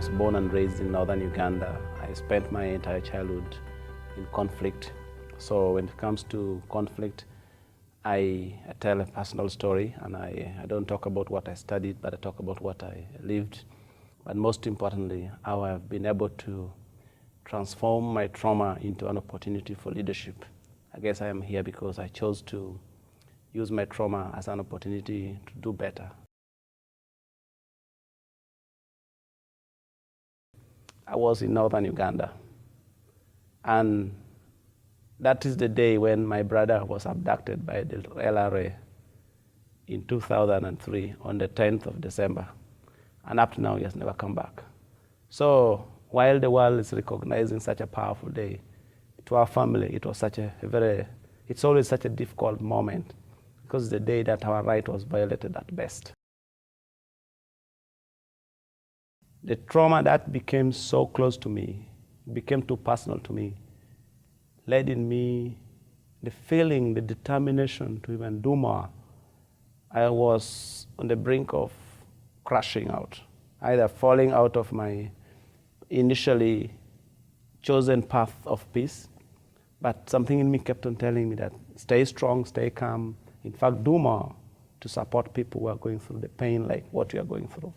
was born and raised in northern Uganda. I spent my entire childhood in conflict. So when it comes to conflict, I tell a personal story, and I don't talk about what I studied, but I talk about what I lived. But most importantly, how I've been able to transform my trauma into an opportunity for leadership. I guess I am here because I chose to use my trauma as an opportunity to do better. I was in northern Uganda, and that is the day when my brother was abducted by the LRA in 2003 on the 10th of December. And up to now, he has never come back. So while the world is recognizing such a powerful day, to our family, it was such it's always such a difficult moment, because it's the day that our right was violated at best. The trauma that became so close to me, became too personal to me, led in me the feeling, the determination to even do more. I was on the brink of crashing out, either falling out of my initially chosen path of peace, but something in me kept on telling me that stay strong, stay calm, in fact, do more to support people who are going through the pain like what you are going through.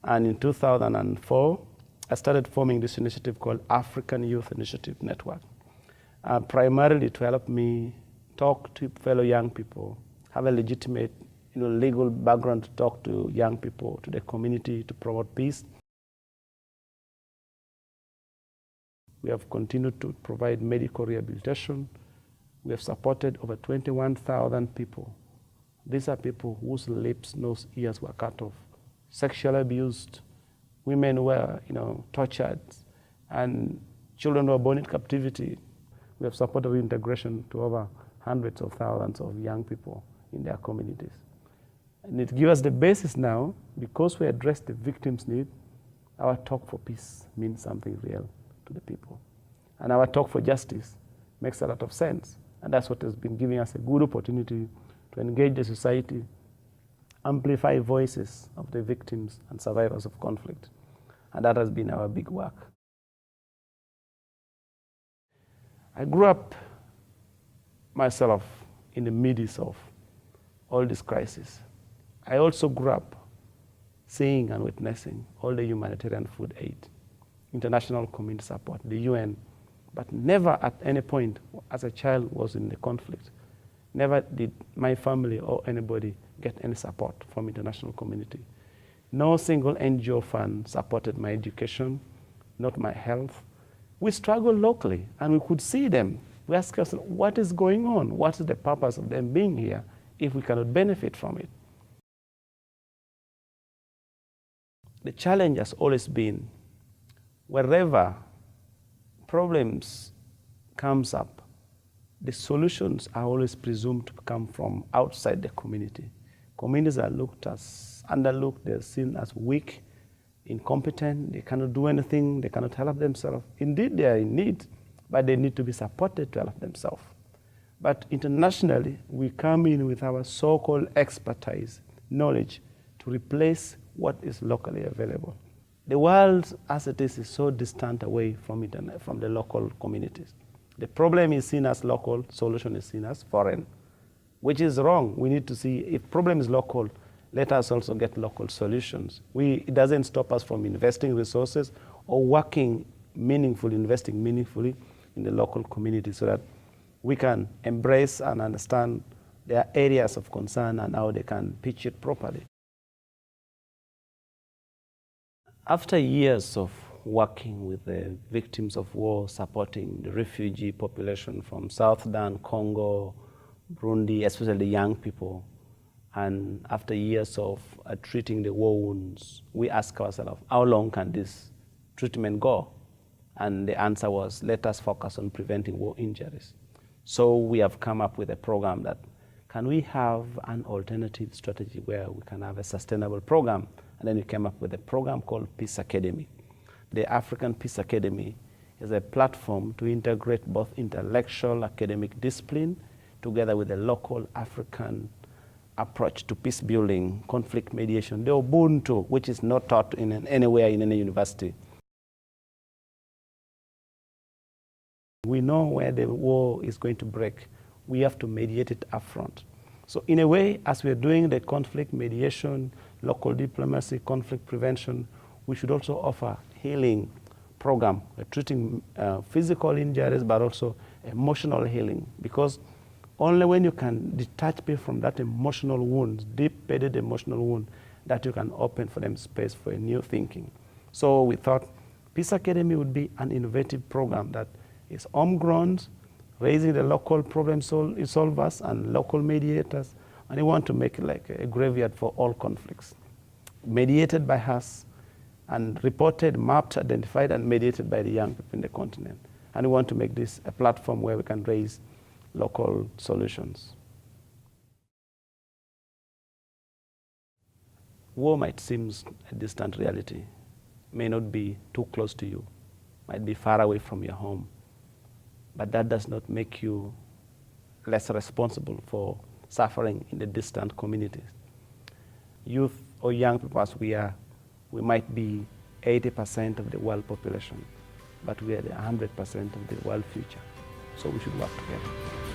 And in 2004, I started forming this initiative called African Youth Initiative Network, primarily to help me talk to fellow young people, have a legitimate legal background to talk to young people, to the community, to promote peace. We have continued to provide medical rehabilitation. We have supported over 21,000 people. These are people whose lips, nose, ears were cut off, sexually abused, women were tortured, and children were born in captivity. We have supported reintegration to over hundreds of thousands of young people in their communities. And it gives us the basis now, because we address the victims' need, our talk for peace means something real to the people. And our talk for justice makes a lot of sense. And that's what has been giving us a good opportunity to engage the society, amplify voices of the victims and survivors of conflict. And that has been our big work. I grew up myself in the midst of all this crisis. I also grew up seeing and witnessing all the humanitarian food aid, international community support, the UN, but never at any point as a child was in the conflict. Never did my family or anybody get any support from international community. No single NGO fund supported my education, not my health. We struggled locally, and we could see them. We asked ourselves, what is going on? What is the purpose of them being here if we cannot benefit from it? The challenge has always been, wherever problems comes up, the solutions are always presumed to come from outside the community. Communities are looked as underlooked, they're seen as weak, incompetent, they cannot do anything, they cannot help themselves. Indeed, they are in need, but they need to be supported to help themselves. But internationally, we come in with our so-called expertise, knowledge, to replace what is locally available. The world, as it is so distant away from the local communities. The problem is seen as local, solution is seen as foreign, which is wrong. We need to see, if problem is local, let us also get local solutions. It doesn't stop us from investing resources or working meaningfully, investing meaningfully in the local community so that we can embrace and understand their areas of concern and how they can pitch it properly. After years of working with the victims of war, supporting the refugee population from South Sudan, Congo, Burundi, especially the young people, and after years of treating the war wounds, we ask ourselves, how long can this treatment go? And the answer was, let us focus on preventing war injuries. So we have come up with a program that, can we have an alternative strategy where we can have a sustainable program? And then we came up with a program called Peace Academy. The African Peace Academy is a platform to integrate both intellectual academic discipline together with the local African approach to peace building, conflict mediation, the Ubuntu, which is not taught anywhere in any university. We know where the war is going to break. We have to mediate it upfront. So in a way, as we're doing the conflict mediation, local diplomacy, conflict prevention, we should also offer healing program, treating physical injuries, but also emotional healing. Because only when you can detach people from that emotional wound, deep-bedded emotional wound, that you can open for them space for a new thinking. So we thought Peace Academy would be an innovative program that is homegrown, raising the local problem solvers and local mediators, and we want to make it like a graveyard for all conflicts, mediated by us, and reported, mapped, identified, and mediated by the young people in the continent. And we want to make this a platform where we can raise local solutions. War might seem a distant reality, may not be too close to you, might be far away from your home, but that does not make you less responsible for suffering in the distant communities. Youth or young people, as we are, we might be 80% of the world population, but we are the 100% of the world future. So we should work together.